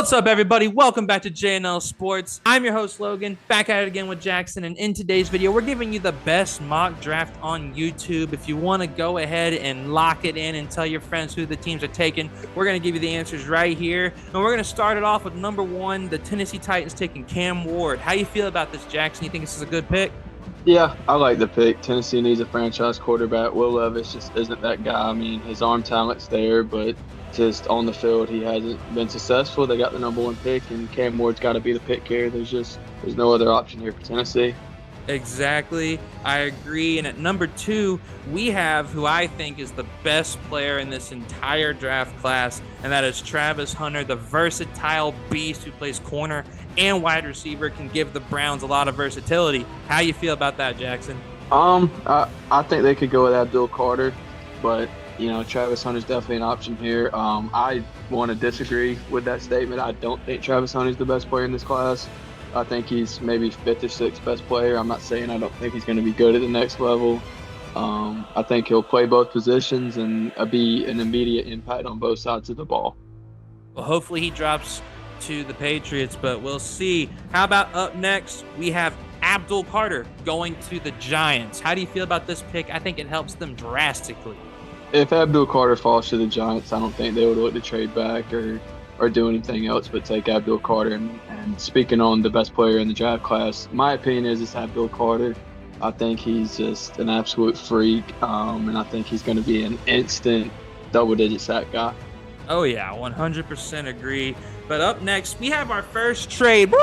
What's up, everybody? Welcome back to JNL Sports. I'm your host, Logan, back at it again with Jackson. And in today's video, we're giving you the best mock draft on YouTube. If you want to go ahead and lock it in and tell your friends who the teams are taking, we're going to give you the answers right here. And we're going to start it off with number one, the Tennessee Titans taking Cam Ward. How you feel about this, Jackson? You think this is a good pick? Yeah, I like the pick. Tennessee needs a franchise quarterback. Will Levis just isn't that guy. I mean, his arm talent's there, but just on the field, he hasn't been successful. They got the number one pick, and Cam Ward's got to be the pick here. There's no other option here for Tennessee. Exactly. I agree. And at number two, we have who I think is the best player in this entire draft class, and that is Travis Hunter, the versatile beast who plays corner and wide receiver, can give the Browns a lot of versatility. How you feel about that, Jackson? I think they could go with Abdul Carter, but Travis Hunter's definitely an option here. I want to disagree with that statement. I don't think Travis Hunter's the best player in this class. I think he's maybe fifth or sixth best player. I'm not saying I don't think he's going to be good at the next level. I think he'll play both positions and be an immediate impact on both sides of the ball. Well, hopefully he drops to the Patriots, but we'll see. How about up next, we have Abdul Carter going to the Giants. How do you feel about this pick? I think it helps them drastically. If Abdul Carter falls to the Giants, I don't think they would look to trade back or do anything else but take Abdul Carter. And speaking on the best player in the draft class, my opinion is it's Abdul Carter. I think he's just an absolute freak, and I think he's going to be an instant double-digit sack guy. Oh, yeah, 100% agree. But up next, we have our first trade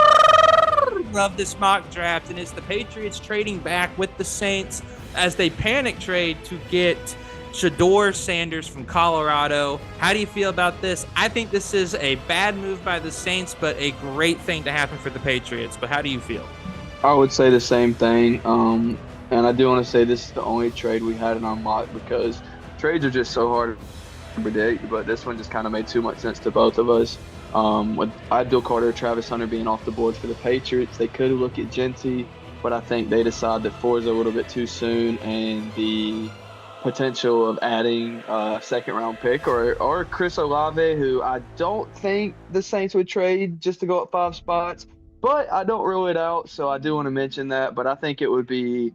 of this mock draft, and it's the Patriots trading back with the Saints as they panic trade to get Shedeur Sanders from Colorado. How do you feel about this? I think this is a bad move by the Saints, but a great thing to happen for the Patriots. But how do you feel? I would say the same thing. And I do want to say this is the only trade we had in our mock because trades are just so hard to predict, but this one just kind of made too much sense to both of us. With Abdul Carter, Travis Hunter being off the board for the Patriots, they could look at Genty, but I think they decide that 4 is a little bit too soon, and the potential of adding a second-round pick or Chris Olave, who I don't think the Saints would trade just to go up 5 spots, but I don't rule it out, so I do want to mention that. But I think it would be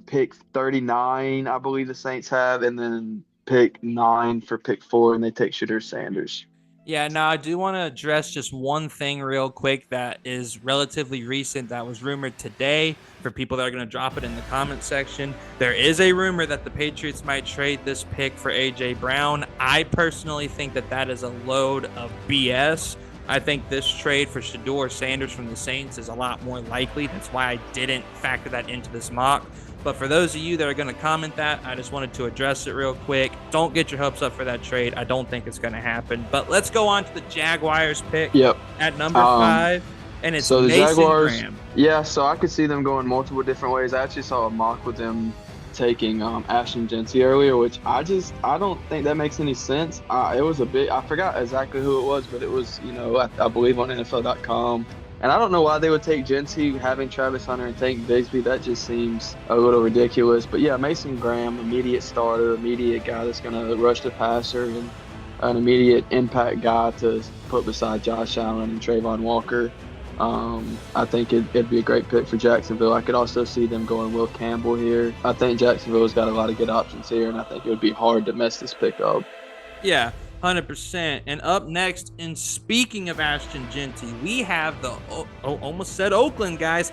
pick 39, I believe the Saints have, and then pick 9 for pick 4, and they take Shedeur Sanders. Yeah, now I do want to address just one thing real quick that is relatively recent that was rumored today for people that are going to drop it in the comment section. There is a rumor that the Patriots might trade this pick for A.J. Brown. I personally think that is a load of BS. I think this trade for Shedeur Sanders from the Saints is a lot more likely. That's why I didn't factor that into this mock. But for those of you that are going to comment that, I just wanted to address it real quick. Don't get your hopes up for that trade. I don't think it's going to happen. But let's go on to the Jaguars pick at number 5. And it's so the Mason Jaguars, Graham. Yeah, so I could see them going multiple different ways. I actually saw a mock with them taking Ashton Genty earlier, which I don't think that makes any sense. It was I forgot exactly who it was, but it was, I believe on NFL.com. And I don't know why they would take Genty, having Travis Hunter and take Bigsby. That just seems a little ridiculous. But yeah, Mason Graham, immediate starter, immediate guy that's going to rush the passer, and an immediate impact guy to put beside Josh Allen and Trayvon Walker. I think it'd be a great pick for Jacksonville. I could also see them going Will Campbell here. I think Jacksonville's got a lot of good options here, and I think it would be hard to mess this pick up. Yeah, 100%. And up next, and speaking of Ashton Genty, we have almost said Oakland, guys.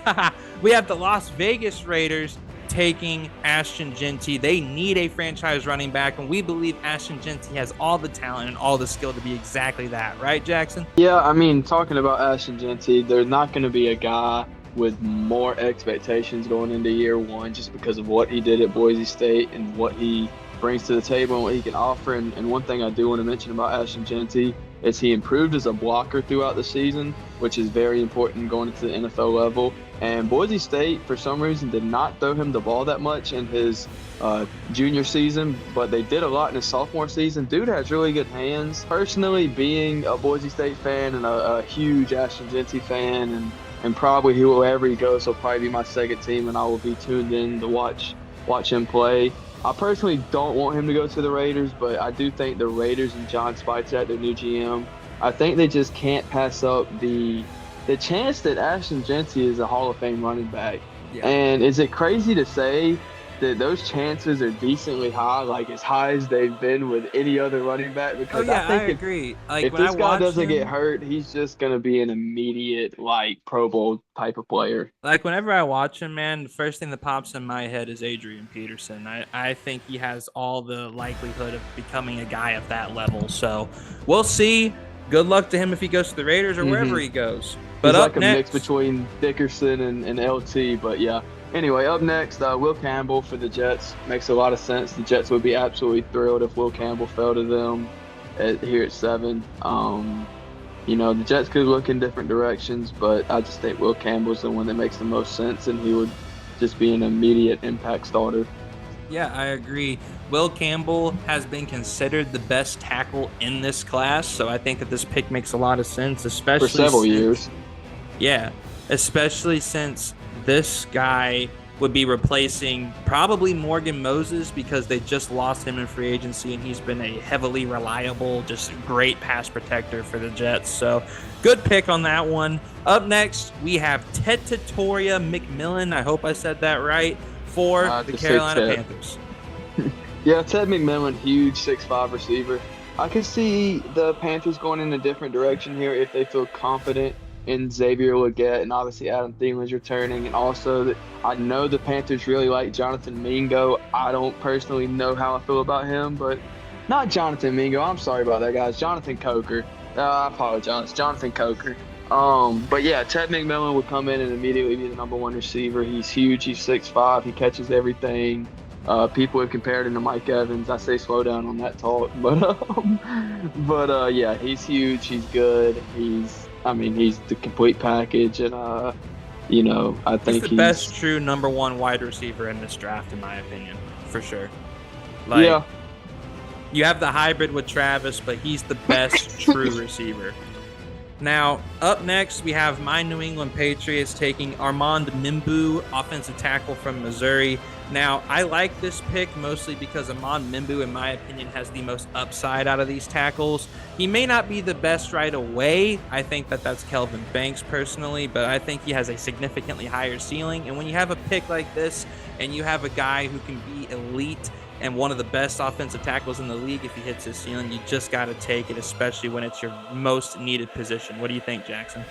We have the Las Vegas Raiders taking Ashton Genty. They need a franchise running back, and we believe Ashton Genty has all the talent and all the skill to be exactly that. Right, Jackson? Yeah, I mean, talking about Ashton Genty, there's not going to be a guy with more expectations going into year one just because of what he did at Boise State and what he brings to the table and what he can offer. And one thing I do want to mention about Ashton Genty is he improved as a blocker throughout the season, which is very important going into the NFL level. And Boise State, for some reason, did not throw him the ball that much in his junior season, but they did a lot in his sophomore season. Dude has really good hands. Personally, being a Boise State fan and a huge Ashton Genty fan, and probably wherever he goes, he'll probably be my second team, and I will be tuned in to watch him play. I personally don't want him to go to the Raiders, but I do think the Raiders and John Speitzak, their new GM, I think they just can't pass up the chance that Ashton Genty is a Hall of Fame running back. Yeah. And is it crazy to say that those chances are decently high, like as high as they've been with any other running back? Oh Because I yeah, I think agree. Like if when I this guy watch doesn't get him, hurt, he's just gonna be an immediate like Pro Bowl type of player. like whenever I watch him, man, the first thing that pops in my head is Adrian Peterson. I think he has all the likelihood of becoming a guy of that level. So we'll see. Good luck to him if he goes to the Raiders or wherever he goes. But He's up like a mix next, between Dickerson and LT, but yeah. Anyway, up next, Will Campbell for the Jets. Makes a lot of sense. The Jets would be absolutely thrilled if Will Campbell fell to them here at 7. The Jets could look in different directions, but I just think Will Campbell's the one that makes the most sense, and he would just be an immediate impact starter. yeah, I agree. Will Campbell has been considered the best tackle in this class, so I think that this pick makes a lot of sense, especially For several years. Yeah, especially since this guy would be replacing probably Morgan Moses because they just lost him in free agency and he's been a heavily reliable, just great pass protector for the Jets. So good pick on that one. Up next, we have Tetatoria McMillan. I hope I said that right. For the Carolina Panthers. Yeah, Ted McMillan, huge 6'5" receiver. I could see the Panthers going in a different direction here if they feel confident in Xavier Legette, and obviously Adam Thielen's returning, and also I know the Panthers really like Jonathan Mingo. I don't personally know how I feel about him, but not Jonathan Mingo. I'm sorry about that, guys. Jonathan Coker. I apologize. Jonathan Coker. But yeah, Ted McMillan would come in and immediately be the number 1 receiver. He's huge. He's 6'5". He catches everything. People have compared him to Mike Evans. I say slow down on that talk, but yeah, he's huge. He's good. He's the complete package, and I think he's the best true number 1 wide receiver in this draft, in my opinion, for sure. Yeah. You have the hybrid with Travis, but he's the best true receiver. Now, up next, we have my New England Patriots taking Armand Mimbu, offensive tackle from Missouri. Now, I like this pick mostly because Armand Mimbu, in my opinion, has the most upside out of these tackles. He may not be the best right away. I think that's Kelvin Banks personally, but I think he has a significantly higher ceiling. And when you have a pick like this and you have a guy who can be elite and one of the best offensive tackles in the league, if he hits his ceiling, you just got to take it, especially when it's your most needed position. What do you think, Jackson?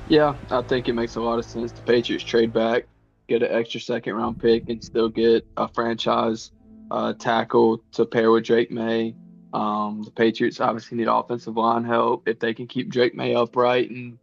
Yeah, I think it makes a lot of sense. The Patriots trade back, get an extra second-round pick, and still get a franchise tackle to pair with Drake May. The Patriots obviously need offensive line help. If they can keep Drake May upright and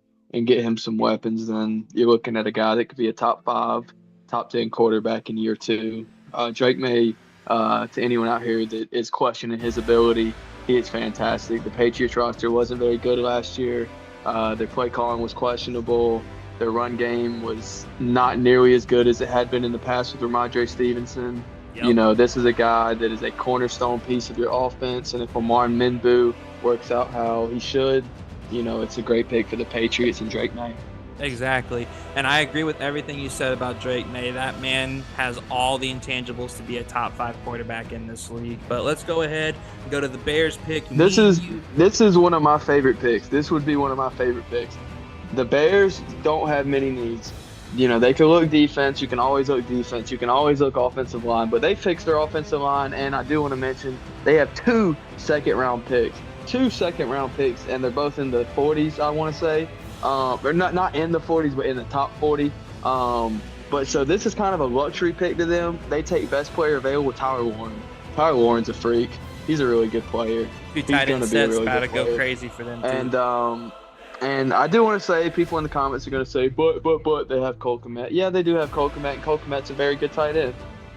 get him some weapons, then you're looking at a guy that could be a top 5, top 10 quarterback in year 2. Drake May, to anyone out here that is questioning his ability, he is fantastic. The Patriots roster wasn't very good last year. Their play calling was questionable. Their run game was not nearly as good as it had been in the past with Ramondre Stevenson. Yep. This is a guy that is a cornerstone piece of your offense, and if Armand Mimbu works out how he should, it's a great pick for the Patriots and Drake May. Exactly. And I agree with everything you said about Drake May. That man has all the intangibles to be a top 5 quarterback in this league. But let's go ahead and go to the Bears pick. This is one of my favorite picks. This would be one of my favorite picks. The Bears don't have many needs. They can look defense. You can always look defense. You can always look offensive line. But they fixed their offensive line, and I do want to mention they have 2 second-round picks. 2 second-round picks, and they're both in the 40s, I want to say. They're not in the 40s, but in the top 40. But so this is kind of a luxury pick to them. They take best player available, Tyler Warren. Tyler Warren's a freak. He's a really good player. He's going to be a really about to go crazy for them too. And I do want to say, people in the comments are going to say, but they have Cole Kmet. Yeah, they do have Cole Kmet, and Cole Kmet's a very good tight end.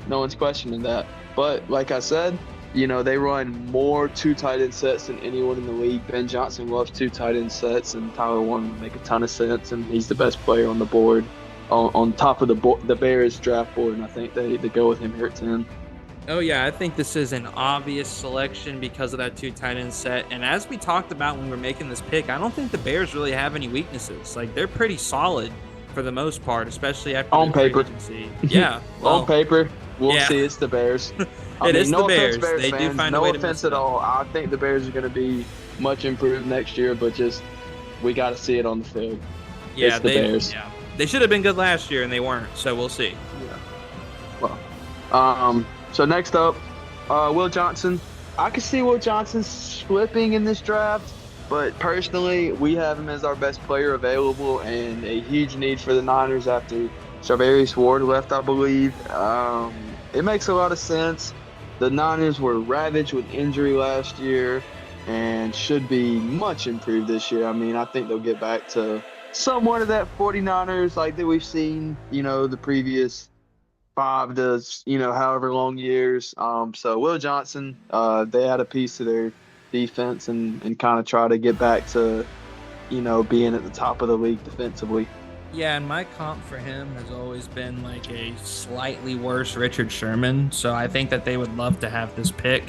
No one's questioning that. But like I said, they run more 2 tight end sets than anyone in the league. Ben Johnson loves 2 tight end sets, and Tyler Warren would make a ton of sense, and he's the best player on the board, on top of the Bears draft board, and I think they go with him here at 10. Oh, yeah, I think this is an obvious selection because of that 2 tight end set. And as we talked about when we were making this pick, I don't think the Bears really have any weaknesses. Like, they're pretty solid for the most part, especially after on paper. Yeah. Well, on paper, we'll see it's the Bears. It is no the Bears. Bears they fans, do find no a way to offense at all. I think the Bears are going to be much improved next year, but just we got to see it on the field. Yeah, It's the Bears. They should have been good last year, and they weren't. So we'll see. Yeah. Well, so next up, Will Johnson. I could see Will Johnson slipping in this draft, but personally, we have him as our best player available and a huge need for the Niners after Charvarius Ward left, I believe. It makes a lot of sense. The Niners were ravaged with injury last year and should be much improved this year. I mean, I think they'll get back to somewhat of that 49ers like that we've seen, the previous 5 to, however long years. So Will Johnson, they had a piece of their defense and kind of try to get back to, being at the top of the league defensively. Yeah, and my comp for him has always been like a slightly worse Richard Sherman. So I think that they would love to have this pick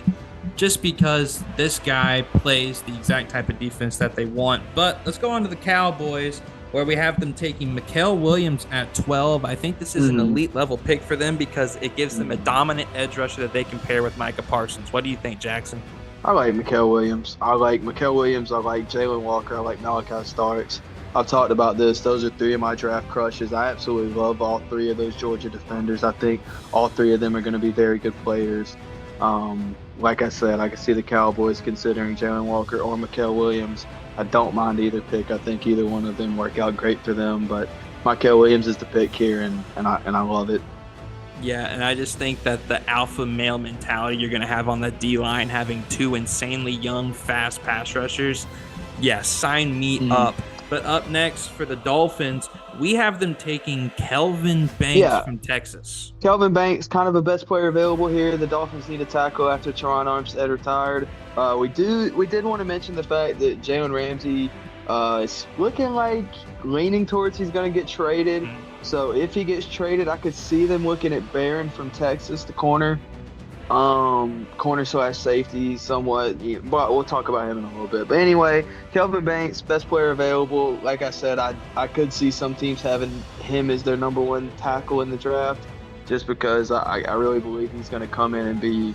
just because this guy plays the exact type of defense that they want. But let's go on to the Cowboys, where we have them taking Mikael Williams at 12. I think this is an elite level pick for them because it gives them a dominant edge rusher that they can pair with Micah Parsons. What do you think, Jackson? I like Mikael Williams. I like Jalen Walker. I like Malachi Starks. I've talked about this. Those are 3 of my draft crushes. I absolutely love all 3 of those Georgia defenders. I think all 3 of them are going to be very good players. Like I said, I can see the Cowboys considering Jalen Walker or Mikael Williams. I don't mind either pick. I think either one of them work out great for them. But Mikael Williams is the pick here, and I love it. Yeah, and I just think that the alpha male mentality you're going to have on the D-line, having 2 insanely young, fast pass rushers, sign me up. But up next for the Dolphins, we have them taking Kelvin Banks from Texas. Kelvin Banks, kind of the best player available here. The Dolphins need a tackle after Teron Armstead retired. We did want to mention the fact that Jalen Ramsey is looking like leaning towards he's going to get traded. So if he gets traded, I could see them looking at Barron from Texas, the corner. Corner/safety somewhat, but we'll talk about him in a little bit. But anyway, Kelvin Banks, best player available. Like I said, I could see some teams having him as their number 1 tackle in the draft just because I really believe he's going to come in and be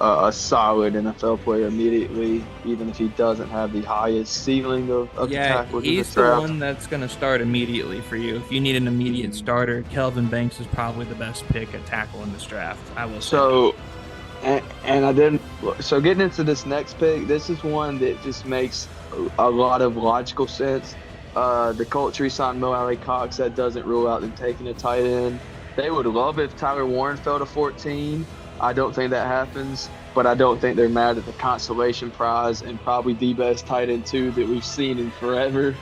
a solid NFL player immediately, even if he doesn't have the highest ceiling of the tackles in the draft. He's the one that's going to start immediately for you. If you need an immediate starter, Kelvin Banks is probably the best pick at tackle in this draft, I will say. So getting into this next pick, this is one that just makes a lot of logical sense. The Colts re-signed Mo Alley Cox. That doesn't rule out them taking a tight end. They would love if Tyler Warren fell to 14. I don't think that happens, but I don't think they're mad at the consolation prize and probably the best tight end 2 that we've seen in forever.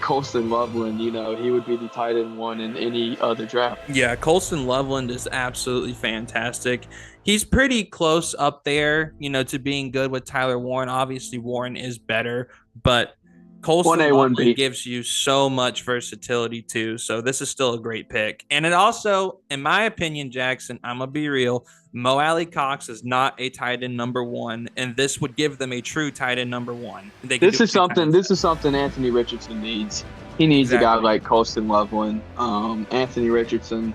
Colston Loveland, he would be the tight end 1 in any other draft. Yeah, Colston Loveland is absolutely fantastic. He's pretty close up there, to being good with Tyler Warren. Obviously, Warren is better, but Colston Loveland gives you so much versatility too. So this is still a great pick. And it also, in my opinion, Jackson, I'm going to be real, Mo Alley Cox is not a tight end number 1, and this would give them a true tight end number 1. This is something Anthony Richardson needs. He needs a guy like Colston Loveland. Anthony Richardson,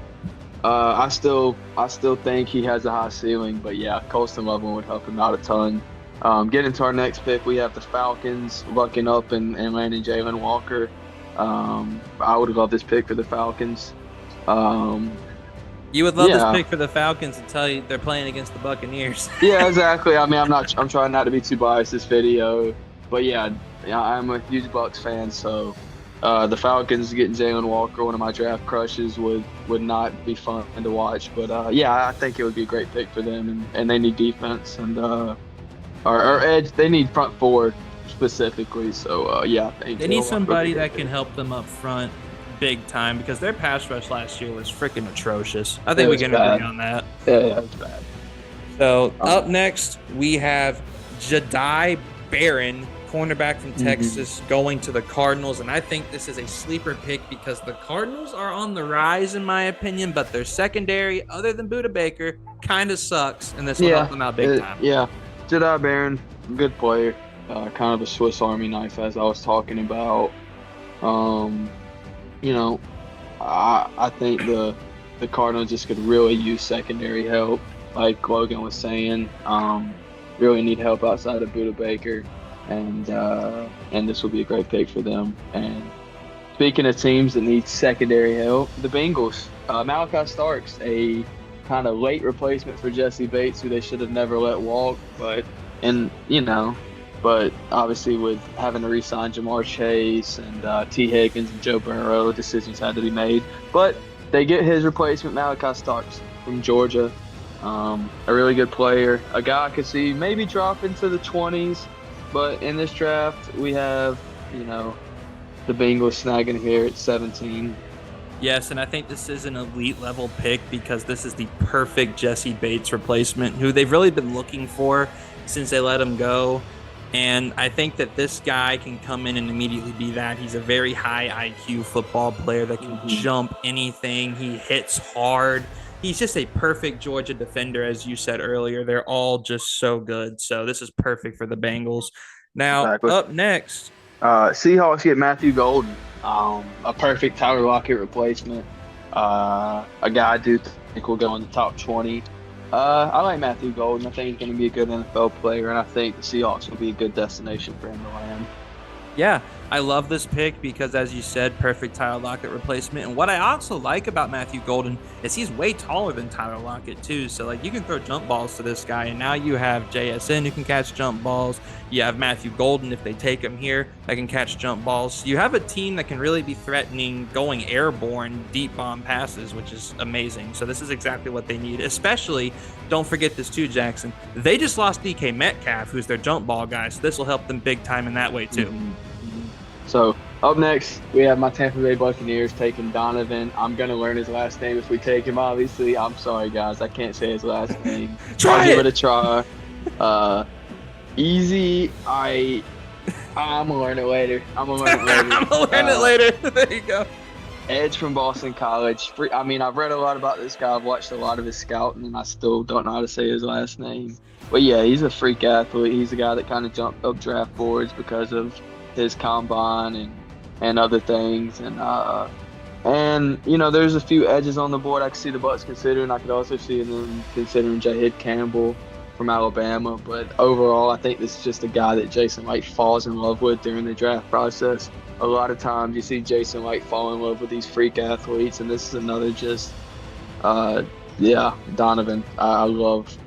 I still think he has a high ceiling, but Colston Loveland would help him out a ton. Getting to our next pick, we have the Falcons lucking up and landing Jalen Walker. I would love this pick for the Falcons. You would love this pick for the Falcons until they're playing against the Buccaneers. Yeah, exactly. I mean, I'm trying not to be too biased this video, but I'm a huge Bucs fan, so the Falcons getting Jalen Walker, one of my draft crushes, would not be fun to watch. But I think it would be a great pick for them, and they need defense and or edge. They need front 4 specifically. So I think they need somebody that can help them up front big time because their pass rush last year was freaking atrocious. I think we can agree on that. Yeah, it's bad. So up next we have Jahdae Barron, cornerback from Texas, going to the Cardinals, and I think this is a sleeper pick because the Cardinals are on the rise in my opinion, but their secondary, other than Budda Baker, kind of sucks, and this will help them out big time. Jahdae Barron, good player, kind of a Swiss Army knife as I was talking about. I think the Cardinals just could really use secondary help, like Logan was saying. Really need help outside of Budda Baker. and this will be a great pick for them. And speaking of teams that need secondary help, the Bengals. Malachi Starks, a kind of late replacement for Jesse Bates, who they should have never let walk. But obviously with having to re-sign Jamar Chase and T. Higgins and Joe Burrow, decisions had to be made. But they get his replacement, Malachi Starks from Georgia. A really good player, a guy I could see maybe drop into the 20s. But in this draft, we have, the Bengals snagging here at 17. Yes, and I think this is an elite level pick because this is the perfect Jesse Bates replacement, who they've really been looking for since they let him go. And I think that this guy can come in and immediately be that. He's a very high IQ football player that can jump anything. He hits hard. He's just a perfect Georgia defender, as you said earlier. They're all just so good. So this is perfect for the Bengals. Now, Exactly. up next, Seahawks get Matthew Golden, a perfect Tyler Lockett replacement. A guy I do think will go in the top 20. I like Matthew Golden. I think he's going to be a good NFL player, and I think the Seahawks will be a good destination for him to land. yeah, I love this pick because, as you said, perfect Tyler Lockett replacement. And what I also like about Matthew Golden is he's way taller than Tyler Lockett, too. So, you can throw jump balls to this guy. And now you have JSN who can catch jump balls. You have Matthew Golden, if they take him here, that can catch jump balls. You have a team that can really be threatening going airborne deep bomb passes, which is amazing. So this is exactly what they need. Especially, don't forget this too, Jackson. They just lost DK Metcalf, who's their jump ball guy. So this will help them big time in that way, too. So up next, we have my Tampa Bay Buccaneers taking Donovan. I'm going to learn his last name if we take him, obviously. I'm sorry, guys. I can't say his last name. I'll give it a try. Easy. I'm going to learn it later. I'm going to learn it later. There you go. Edge from Boston College. I've read a lot about this guy. I've watched a lot of his scouting, and I still don't know how to say his last name. But, yeah, he's a freak athlete. He's a guy that kind of jumped up draft boards because of his combine and other things. And there's a few edges on the board I could see the Bucs considering. I could also see them considering Jahed Campbell from Alabama. But overall, I think this is just a guy that Jason Light falls in love with during the draft process. A lot of times you see Jason Light fall in love with these freak athletes, and this is another just Donovan. I love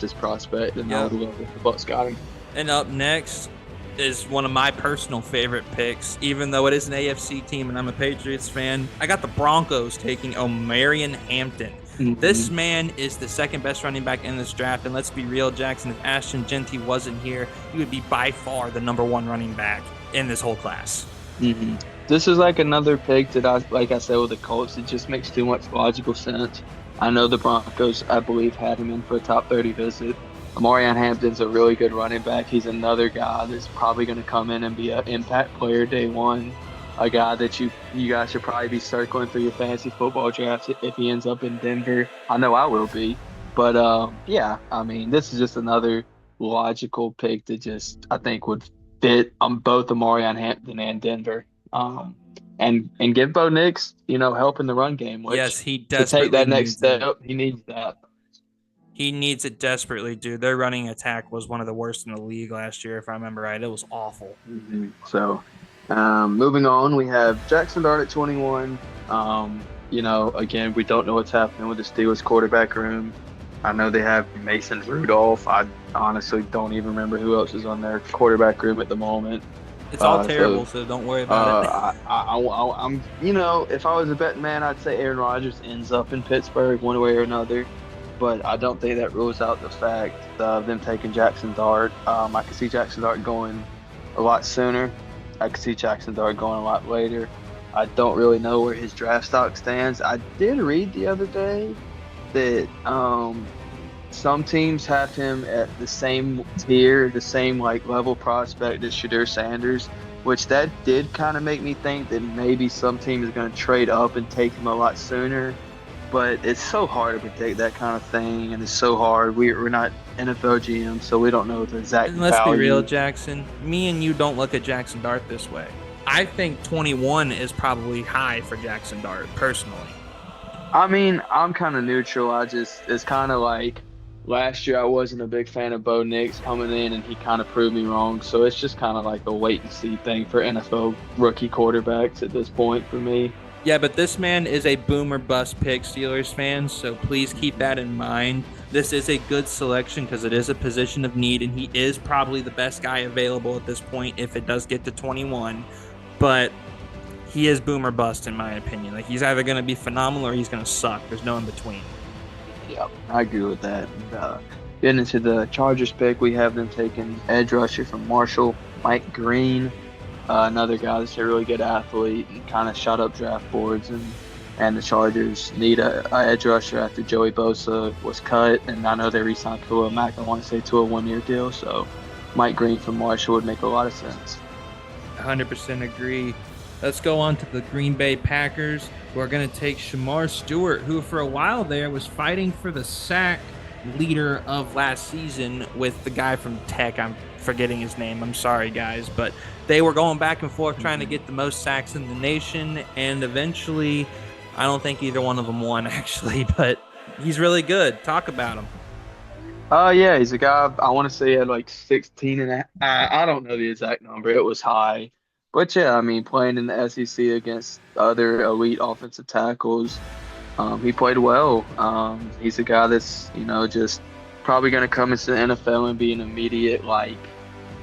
this prospect, and I would love if the Bucs got him. And up next is one of my personal favorite picks, even though it is an AFC team and I'm a Patriots fan. I got the Broncos taking Omarion Hampton. Mm-hmm. This man is the second best running back in this draft, and let's be real, Jackson, if Ashton Genty wasn't here, he would be by far the number one running back in this whole class. Mm-hmm. This is another pick that like I said with the Colts, it just makes too much logical sense. I know the Broncos, I believe, had him in for a top 30 visit. Omarion Hampton's a really good running back. He's another guy that's probably going to come in and be an impact player day one. A guy that you guys should probably be circling through your fantasy football drafts if he ends up in Denver. I know I will be. But, this is just another logical pick that just I think would fit on both Omarion Hampton and Denver. And give Bo Nix, help in the run game. Which, yes, he desperately to take that next step, he needs that. He needs it desperately, dude. Their running attack was one of the worst in the league last year, if I remember right. It was awful. Mm-hmm. So, moving on, we have Jackson Dart at 21. Again, we don't know what's happening with the Steelers quarterback room. I know they have Mason Rudolph. I honestly don't even remember who else is on their quarterback room at the moment. It's all terrible, so don't worry about it. I'm, if I was a betting man, I'd say Aaron Rodgers ends up in Pittsburgh one way or another. But I don't think that rules out the fact of them taking Jackson Dart. I could see Jackson Dart going a lot sooner. I could see Jackson Dart going a lot later. I don't really know where his draft stock stands. I did read the other day that some teams have him at the same tier, the same level prospect as Shadur Sanders, which that did kind of make me think that maybe some team is going to trade up and take him a lot sooner. But it's so hard to predict that kind of thing, and it's so hard. We're not NFL GMs, so we don't know the exact value. Let's be real, Jackson. Me and you don't look at Jackson Dart this way. I think 21 is probably high for Jackson Dart, personally. I'm kind of neutral. It's kind of last year I wasn't a big fan of Bo Nix coming in, and he kind of proved me wrong. So it's just kind of like a wait and see thing for NFL rookie quarterbacks at this point for me. Yeah, but this man is a boomer bust pick, Steelers fans, so please keep that in mind. This is a good selection because it is a position of need, and he is probably the best guy available at this point if it does get to 21. But he is boomer bust, in my opinion. Like, he's either going to be phenomenal or he's going to suck. There's no in between. Yeah, I agree with that. And, getting into the Chargers pick, we have them taking edge rusher from Marshall, Mike Green, another guy that's a really good athlete and kind of shot up draft boards. And the Chargers need a edge rusher after Joey Bosa was cut, and I know they re-signed Khalil Mack. I want to say to a one-year deal, so Mike Green from Marshall would make a lot of sense. 100% agree. Let's go on to the Green Bay Packers, who are going to take Shamar Stewart, who for a while there was fighting for the sack leader of last season with the guy from Tech. I'm forgetting his name. I'm sorry, guys. But they were going back and forth trying to get the most sacks in the nation, and eventually I don't think either one of them won, actually. But he's really good. Talk about him. Yeah, he's a guy, I want to say he had like 16 and a half. I don't know the exact number. It was high. But yeah, I mean, playing in the SEC against other elite offensive tackles, he played well. He's a guy that's, just probably going to come into the NFL and be an immediate, like,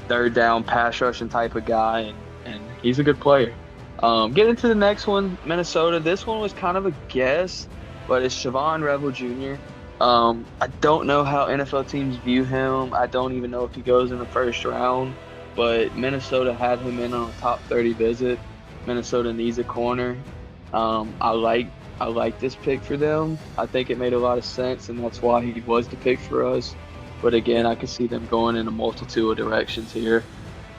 third down pass rushing type of guy, and he's a good player. Getting to the next one, Minnesota. This one was kind of a guess, but it's Siobhan Revel Jr. I don't know how NFL teams view him. I don't even know if he goes in the first round, but Minnesota had him in on a top 30 visit. Minnesota needs a corner. I like this pick for them. I think it made a lot of sense, and that's why he was the pick for us. But again, I could see them going in a multitude of directions here.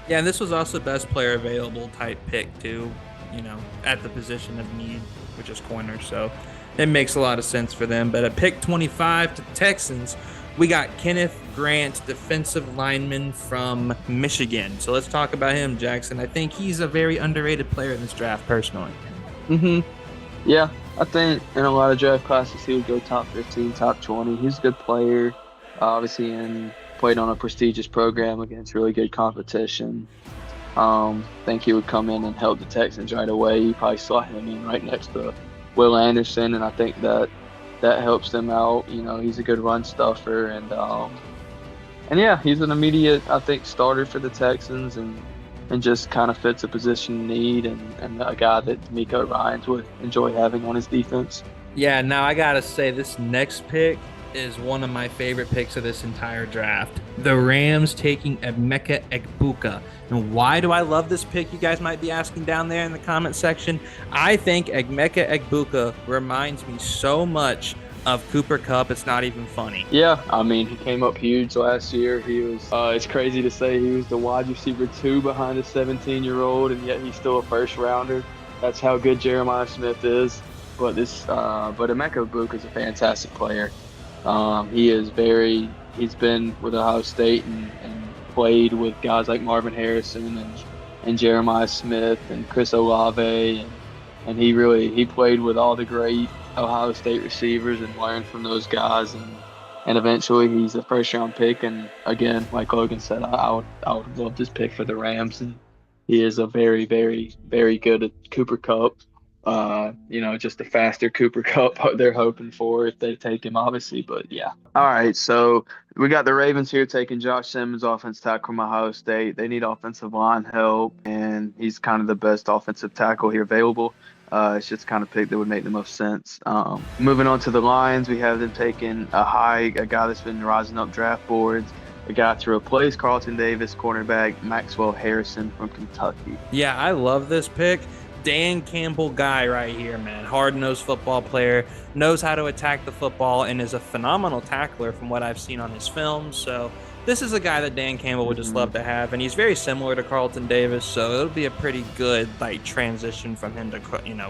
Yeah, and this was also best player available type pick too, at the position of need, which is corner. So it makes a lot of sense for them. But at pick 25 to the Texans, we got Kenneth Grant, defensive lineman from Michigan. So let's talk about him, Jackson. I think he's a very underrated player in this draft, personally. Yeah, I think in a lot of draft classes he would go top 15, top 20. He's a good player, obviously, and played on a prestigious program against really good competition. Think he would come in and help the Texans right away. You probably saw him in right next to Will Anderson, and I think that helps them out. He's a good run stuffer, and yeah, he's an immediate, I think, starter for the Texans, and just kind of fits a position need, and a guy that D'Amico Ryans would enjoy having on his defense. Yeah, now I gotta say, this next pick is one of my favorite picks of this entire draft. The Rams taking Emeka Egbuka. And why do I love this pick, you guys might be asking down there in the comment section. I think Emeka Egbuka reminds me so much of Cooper Kupp, it's not even funny. Yeah, I mean, he came up huge last year. He was, it's crazy to say he was the wide receiver 2 behind a 17-year-old, and yet he's still a first rounder. That's how good Jeremiah Smith is. But Emeka Egbuka is a fantastic player. He's been with Ohio State and played with guys like Marvin Harrison and Jeremiah Smith and Chris Olave, and he played with all the great Ohio State receivers and learned from those guys, and eventually he's a first round pick. And again, like Logan said, I would love this pick for the Rams, and he is a very, very, very good at Cooper Kupp. Just a faster Cooper Kupp they're hoping for if they take him, obviously. But yeah. All right, so we got the Ravens here taking Josh Simmons, offensive tackle from Ohio State. They need offensive line help, and he's kind of the best offensive tackle here available. It's just kind of pick that would make the most sense. Moving on to the Lions, we have them taking a guy that's been rising up draft boards, a guy to replace Carlton Davis, cornerback Maxwell Harrison from Kentucky. Yeah, I love this pick. Dan Campbell guy right here, man. Hard-nosed football player, knows how to attack the football, and is a phenomenal tackler from what I've seen on his films. So this is a guy that Dan Campbell would just love to have, and he's very similar to Carlton Davis, so it'll be a pretty good transition from him to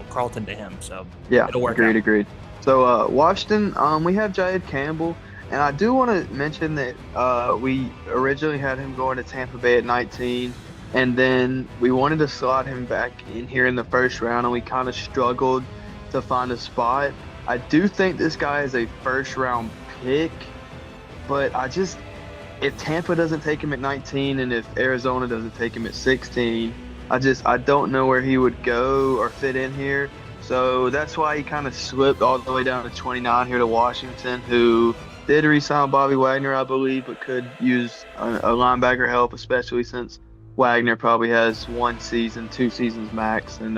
Carlton to him. So yeah, it'll work. Agreed. So Washington, we have Jaed Campbell, and I do want to mention that we originally had him going to Tampa Bay at 19. And then we wanted to slot him back in here in the first round, and we kind of struggled to find a spot. I do think this guy is a first-round pick, but if Tampa doesn't take him at 19 and if Arizona doesn't take him at 16, I don't know where he would go or fit in here. So that's why he kind of slipped all the way down to 29 here to Washington, who did re-sign Bobby Wagner, I believe, but could use a linebacker help, especially since Wagner probably has 1 season, 2 seasons max. And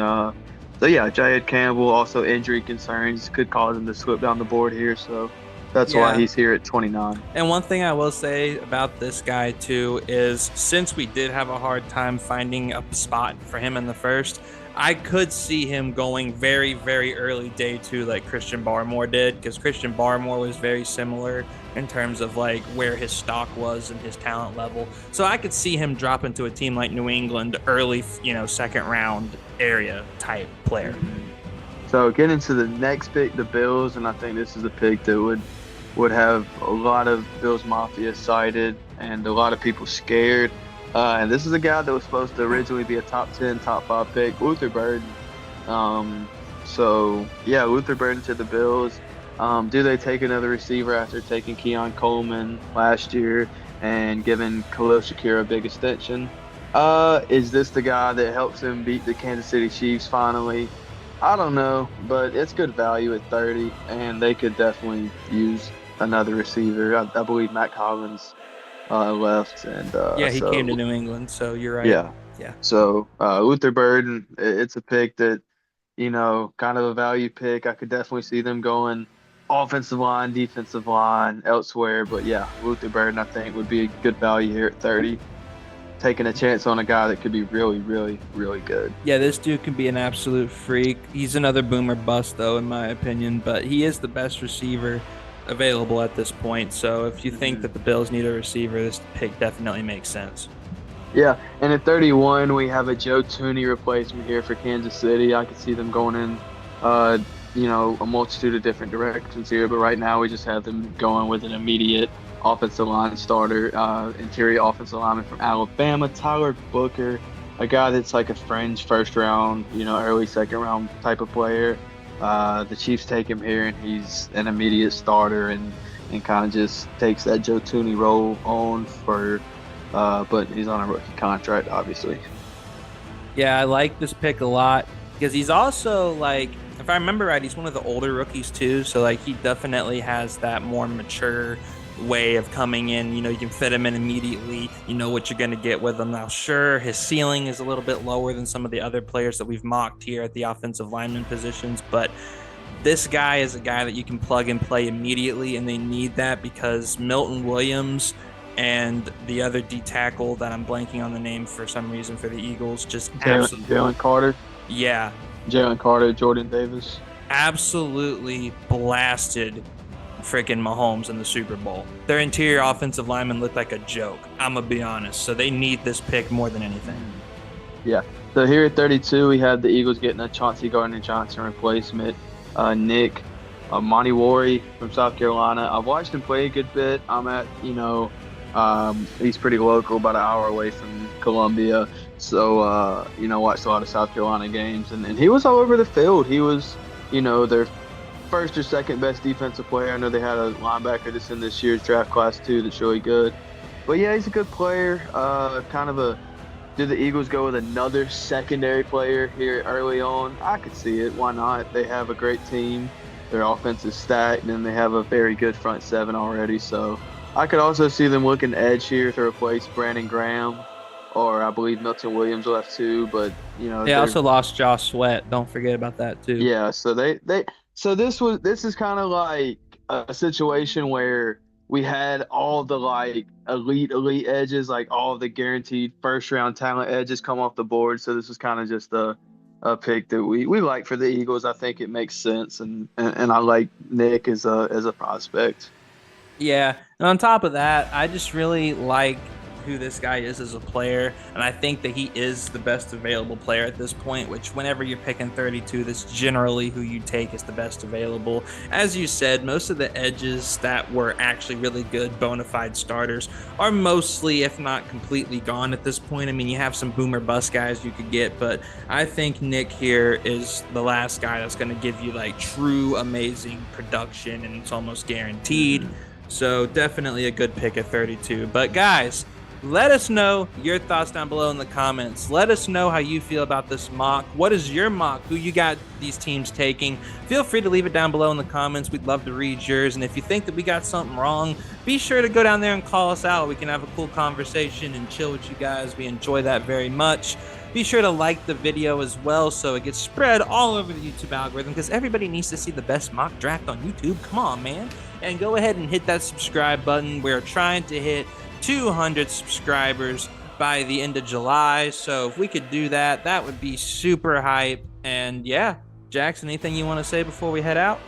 so yeah, Jayed Campbell, also injury concerns could cause him to slip down the board here. So that's why Yeah. he's here at 29. And one thing I will say about this guy too is since we did have a hard time finding a spot for him in the first, I could see him going very, very early day two like Christian Barmore did, because Christian Barmore was very similar in terms of like where his stock was and his talent level. So I could see him drop into a team like New England early, second round area type player. So getting to the next pick, the Bills, and I think this is a pick that would have a lot of Bills Mafia cited and a lot of people scared. And this is a guy that was supposed to originally be a top 10, top 5 pick, Luther Burden. So, yeah, Luther Burden to the Bills. Do they take another receiver after taking Keon Coleman last year and giving Khalil Shakir a big extension? Is this the guy that helps him beat the Kansas City Chiefs finally? I don't know, but it's good value at 30, and they could definitely use another receiver. I believe Matt Collins left, and he came to New England, so you're right. Yeah. So Luther Burden, it's a pick that, kind of a value pick. I could definitely see them going offensive line, defensive line, elsewhere. But yeah, Luther Burden, I think, would be a good value here at 30. Taking a chance on a guy that could be really, really, really good. Yeah, this dude can be an absolute freak. He's another boomer bust, though, in my opinion, but he is the best receiver available at this point. So if you think that the Bills need a receiver, this pick definitely makes sense. Yeah, and at 31, we have a Joe Tooney replacement here for Kansas City. I could see them going in, a multitude of different directions here, but right now we just have them going with an immediate offensive line starter, interior offensive lineman from Alabama, Tyler Booker, a guy that's like a fringe first round, early second round type of player. The Chiefs take him here, and he's an immediate starter and kind of just takes that Joe Tooney role on but he's on a rookie contract, obviously. Yeah, I like this pick a lot because he's also like, if I remember right, he's one of the older rookies too. So like he definitely has that more mature way of coming in. You can fit him in immediately. You know what you're going to get with him. Now, sure, his ceiling is a little bit lower than some of the other players that we've mocked here at the offensive lineman positions, but this guy is a guy that you can plug and play immediately, and they need that because Milton Williams and the other D tackle that I'm blanking on the name for some reason for the Eagles, just absolutely. Jalen Carter. Yeah. Jalen Carter, Jordan Davis. Absolutely blasted freaking Mahomes in the Super Bowl. Their interior offensive linemen looked like a joke. I'm going to be honest. So they need this pick more than anything. Yeah. So here at 32, we have the Eagles getting a Chauncey Gardner-Johnson replacement. Nick Monty from South Carolina. I've watched him play a good bit. I'm at, he's pretty local, about an hour away from Columbia. So, watched a lot of South Carolina games. And he was all over the field. He was, their first or second best defensive player. I know they had a linebacker that's in this year's draft class too that's really good. But yeah, he's a good player. Did the Eagles go with another secondary player here early on? I could see it. Why not? They have a great team. Their offense is stacked, and they have a very good front seven already. So I could also see them looking edge here to replace Brandon Graham, or I believe Milton Williams left too. But they also lost Josh Sweat. Don't forget about that too. Yeah. So So this is kind of like a situation where we had all the like elite edges, like all the guaranteed first round talent edges come off the board. So this is kind of just a pick that we like for the Eagles. I think it makes sense, and I like Nick as a prospect. Yeah, and on top of that, I just really like who this guy is as a player, and I think that he is the best available player at this point, which whenever you're picking 32, that's generally who you take as the best available. As you said, most of the edges that were actually really good bona fide starters are mostly, if not completely, gone at this point. I mean, you have some boomer bust guys you could get, but I think Nick here is the last guy that's going to give you like true amazing production, and it's almost guaranteed. So definitely a good pick at 32. But guys, let us know your thoughts down below in the comments. Let us know how you feel about this mock. What is your mock? Who you got these teams taking? Feel free to leave it down below in the comments. We'd love to read yours. And if you think that we got something wrong, be sure to go down there and call us out. We can have a cool conversation and chill with you guys. We enjoy that very much. Be sure to like the video as well so it gets spread all over the YouTube algorithm, because everybody needs to see the best mock draft on YouTube. Come on, man. And go ahead and hit that subscribe button. We're trying to hit 200 subscribers by the end of July. So if we could do that, that would be super hype. And yeah, Jackson, anything you want to say before we head out?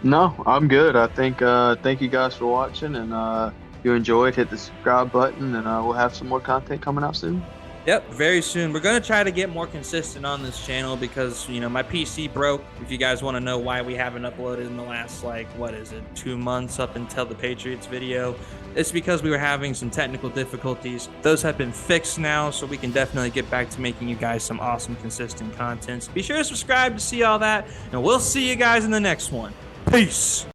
No, I'm good. I think thank you guys for watching, and if you enjoyed, hit the subscribe button, and we'll have some more content coming out soon. Yep, very soon. We're going to try to get more consistent on this channel because, you know, my PC broke. If you guys want to know why we haven't uploaded in the last, like, what is it, 2 months up until the Patriots video, it's because we were having some technical difficulties. Those have been fixed now, so we can definitely get back to making you guys some awesome, consistent content. So be sure to subscribe to see all that, and we'll see you guys in the next one. Peace.